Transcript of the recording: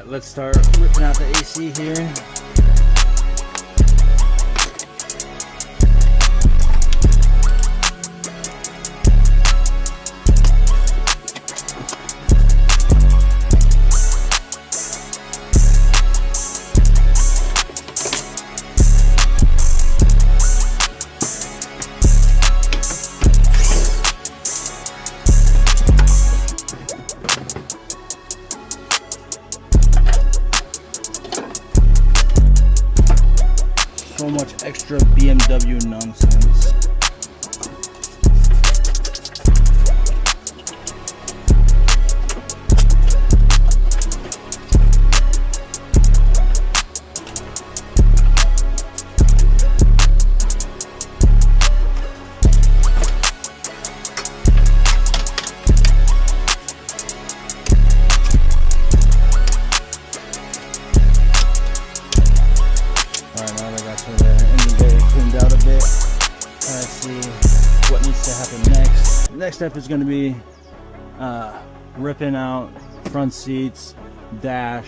Alright, let's start ripping out the AC here. So much extra BMW nonsense. Alright, now that I got some of the engine bay cleaned out a bit, trying to see what needs to happen next. The next step is going to be ripping out front seats, dash,